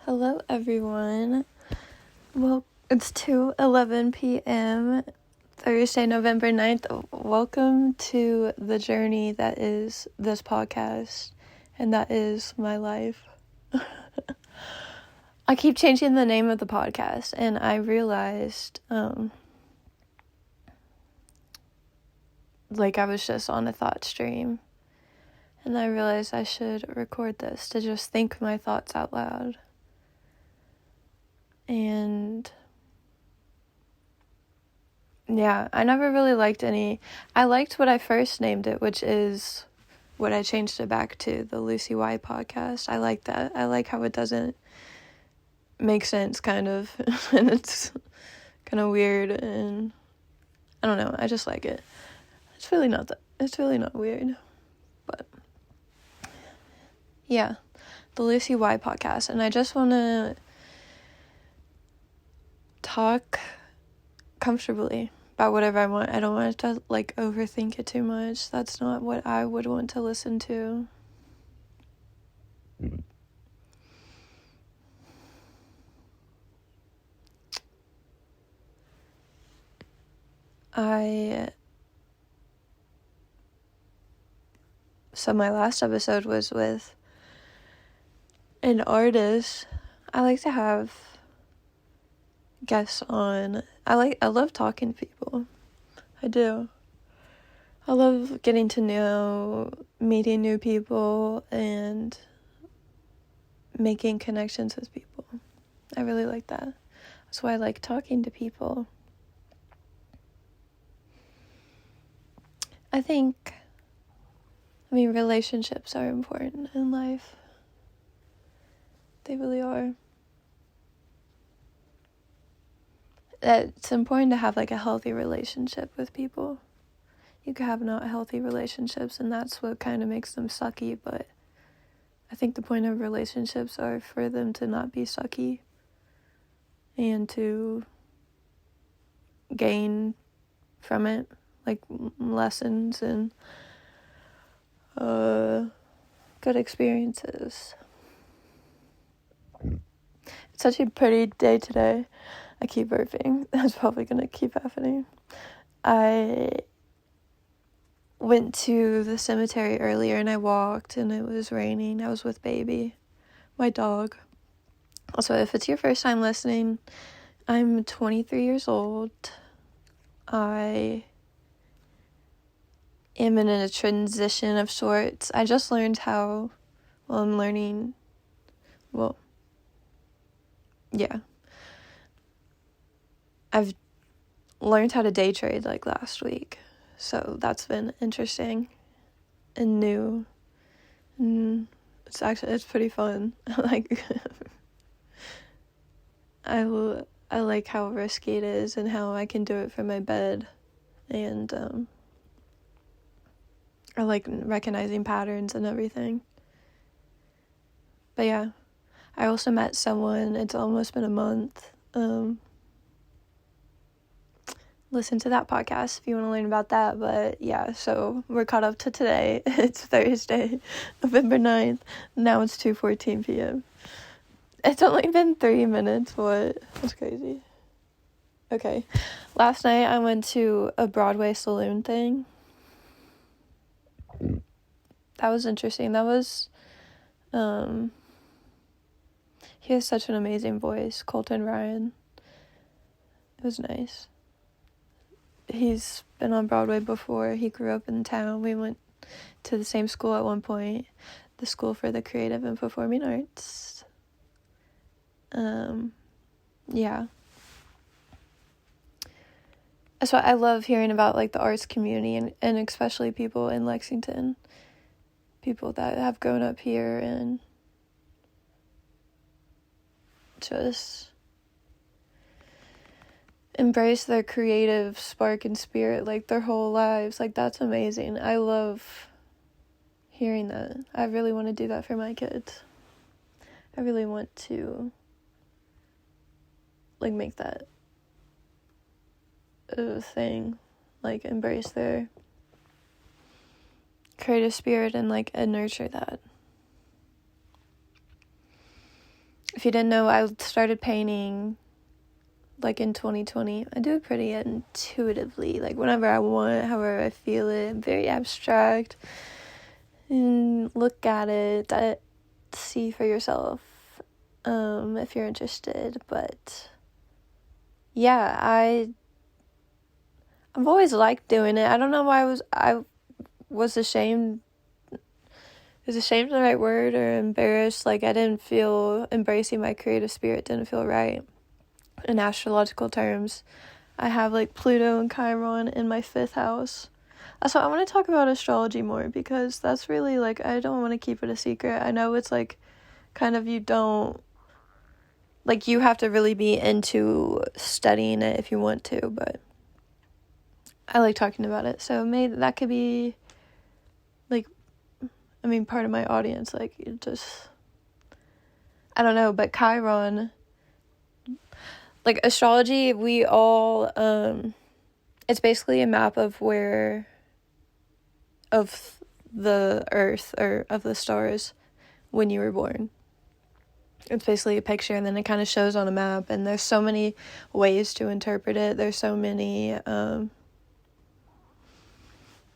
Hello, everyone. Well, it's 2:11 p.m., Thursday, November 9th. Welcome to the journey that is this podcast, and that is my life. I keep changing the name of the podcast, and I realized, I was just on a thought stream, and I realized I should record this to just think my thoughts out loud. And yeah, I never really liked any. I liked what I first named it, which is what I changed it back to, the Lucy Y podcast. I like that. I like how it doesn't make sense, kind of, and it's kind of weird, and I don't know. I just like it. It's really not weird, but yeah, the Lucy Y podcast, and I just want to talk comfortably about whatever I want. I don't want to overthink it too much. That's not what I would want to listen to. So my last episode was with an artist. I like to have guests on. I love talking to people. I do. I love getting to know, meeting new people, and making connections with people. I really like that. That's why I like talking to people. Relationships are important in life. They really are. It's important to have a healthy relationship with people. You can have not healthy relationships, and that's what kind of makes them sucky, but I think the point of relationships are for them to not be sucky and to gain from it, lessons and good experiences. It's such a pretty day today. I keep burping. That's probably going to keep happening. I went to the cemetery earlier and I walked and it was raining. I was with Baby, my dog. Also, if it's your first time listening, I'm 23 years old. I am in a transition of sorts. I just learned how, I've learned how to day trade last week. So that's been interesting and new. And it's pretty fun. I like how risky it is and how I can do it from my bed. And I like recognizing patterns and everything. But yeah, I also met someone. It's almost been a month. Listen to that podcast if you want to learn about that. But yeah, so we're caught up to today. It's Thursday, November 9th. Now it's 2:14 p.m. It's only been 3 minutes. What? That's crazy. Okay. Last night I went to a Broadway saloon thing. That was interesting. That was, he has such an amazing voice, Colton Ryan. It was nice. He's been on Broadway before. He grew up in town. We went to the same school at one point, the School for the Creative and Performing Arts. Yeah. That's why I love hearing about the arts community and especially people in Lexington, people that have grown up here and just embrace their creative spark and spirit their whole lives. That's amazing. I love hearing that. I really want to do that for my kids. I really want to make that a thing, embrace their creative spirit and nurture that. if you didn't know, I started painting like in 2020. I do it pretty intuitively, like whenever I want, however I feel it, very abstract, and look at it, see for yourself, if you're interested. But yeah, I've always liked doing it. I don't know why I was ashamed. Is ashamed the right word, or embarrassed? Like, I didn't feel embracing my creative spirit didn't feel right. In astrological terms, I have like Pluto and Chiron in my 5th house. So I want to talk about astrology more, because that's really like, I don't want to keep it a secret. I know it's like kind of, you don't, like, you have to really be into studying it if you want to, but I like talking about it. So maybe that could be like, I mean, part of my audience, like, it just, I don't know, but Chiron, like, astrology, we all, it's basically a map of the earth, or of the stars when you were born. It's basically a picture, and then it kind of shows on a map, and there's so many ways to interpret it. There's so many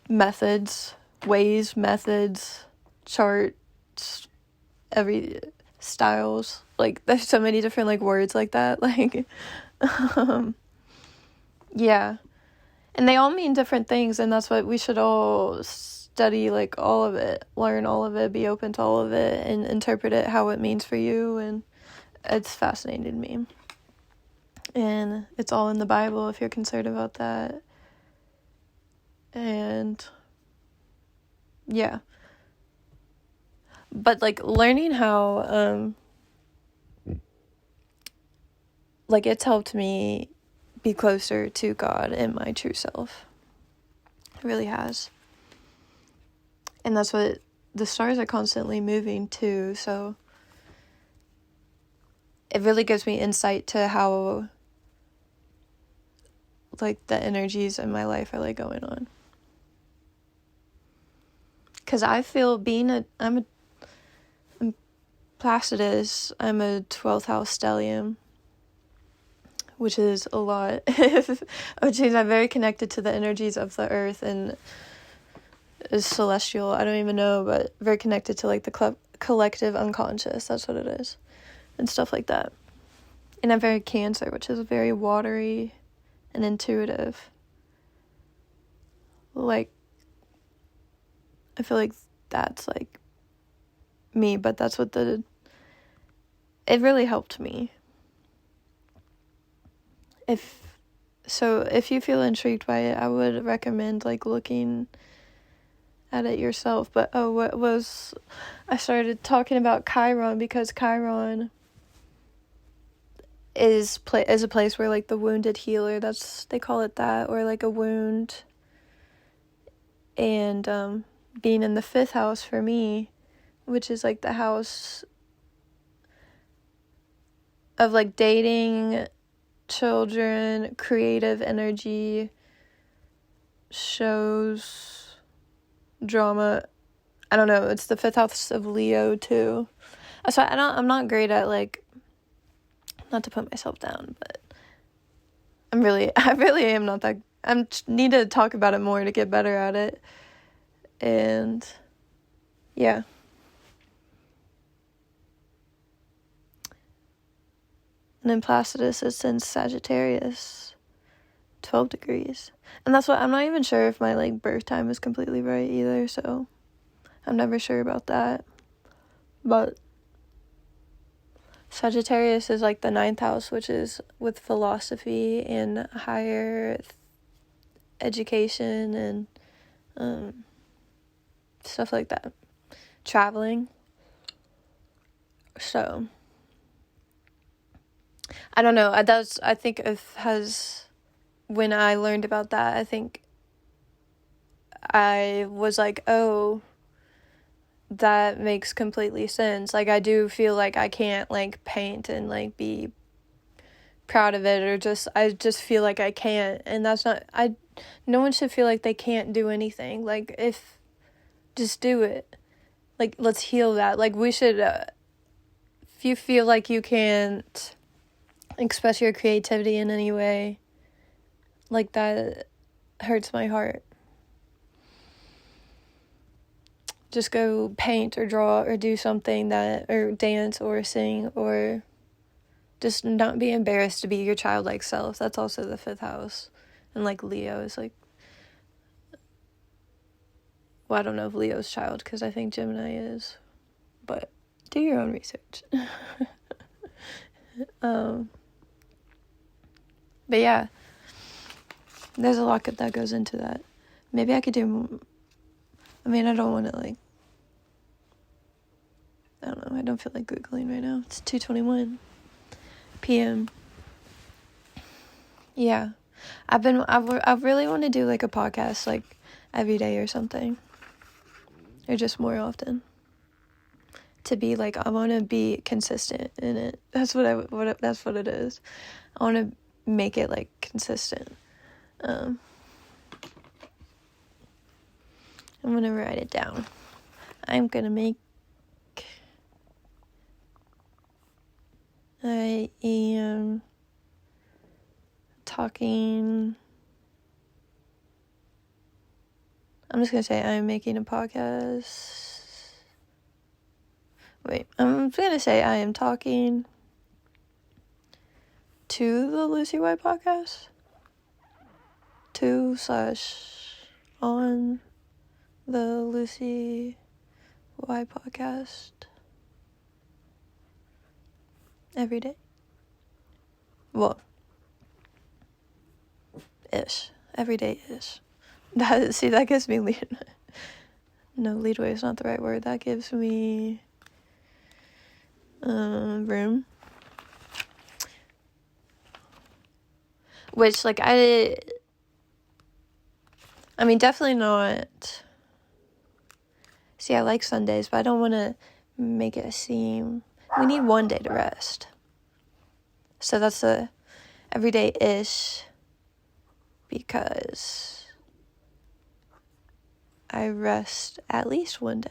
methods, charts, styles. Like, there's so many different like words like that. Like, yeah. And they all mean different things, and that's what we should all study, like, all of it, learn all of it, be open to all of it, and interpret it how it means for you. And it's fascinated me. And it's all in the Bible if you're concerned about that. And yeah. But like, learning how like, it's helped me be closer to God and my true self. It really has. And that's what the stars are constantly moving to, so it really gives me insight to how, like, the energies in my life are, like, going on. Because I feel I'm Placidus, I'm a 12th house stellium, which is a lot, which means I'm very connected to the energies of the earth, and is celestial, I don't even know, but very connected to, like, the collective unconscious, that's what it is, and stuff like that. And I'm very Cancer, which is very watery and intuitive. Like, I feel like that's, like, me, but that's what it really helped me. If you feel intrigued by it, I would recommend, like, looking at it yourself. But I started talking about Chiron because Chiron is a place where, like, the wounded healer, they call it that, or like a wound. And being in the 5th house for me, which is like the house of, like, dating, children, creative energy, shows, drama. I don't know, it's the 5th house of Leo too. So I'm not great at, like, not to put myself down, but I really am not that. I need to talk about it more to get better at it. And yeah. And then Placidus is in Sagittarius, 12 degrees. And that's what, I'm not even sure if my, like, birth time is completely right either, so I'm never sure about that. But Sagittarius is, like, the 9th house, which is with philosophy and higher education and stuff like that. Traveling. So I don't know. I think when I learned about that, I think I was like, oh, that makes completely sense. Like, I do feel like I can't, like, paint and, like, be proud of it, or I just feel like I can't, and that's not, no one should feel like they can't do anything. Like, just do it. Like, let's heal that. Like, we should if you feel like you can't express your creativity in any way, like, that hurts my heart. Just go paint or draw or do something or dance or sing, or just not be embarrassed to be your childlike self. That's also the 5th house. And, like, Leo is, like, well, I don't know if Leo's child, because I think Gemini is, but do your own research. But yeah, there's a lot that goes into that. Maybe I could do, I mean, I don't want to, like, I don't know, I don't feel like Googling right now. It's 2:21 p.m. Yeah, I really want to do, like, a podcast, like, every day or something, or just more often, to be, like, I want to be consistent in it. That's that's what it is. I want to make it, like, consistent. I'm gonna write it down. I'm gonna make, I am talking, I'm just gonna say I'm making a podcast. Wait, I'm gonna say I am talking to the Lucy White podcast. /on the Lucy White podcast every day. Well, ish. Every day ish. That gives me lead. No, leadway is not the right word. That gives me room. Which, like, I mean, definitely not. See, I like Sundays, but I don't want to make it seem, we need one day to rest. So that's a everyday-ish, because I rest at least one day.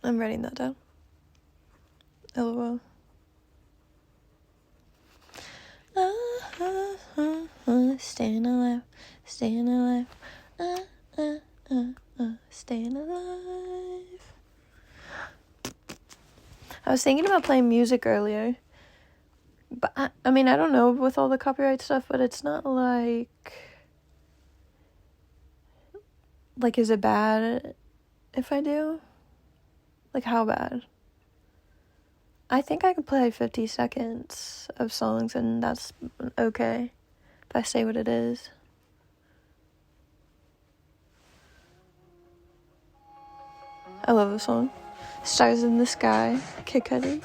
I'm writing that down. LOL. Staying alive, staying alive, staying alive. I was thinking about playing music earlier, but I mean, I don't know with all the copyright stuff, but it's not like, is it bad if I do? Like, how bad? I think I could play 50 seconds of songs, and that's okay if I say what it is. I love the song. Stars in the Sky, Kid Cudi.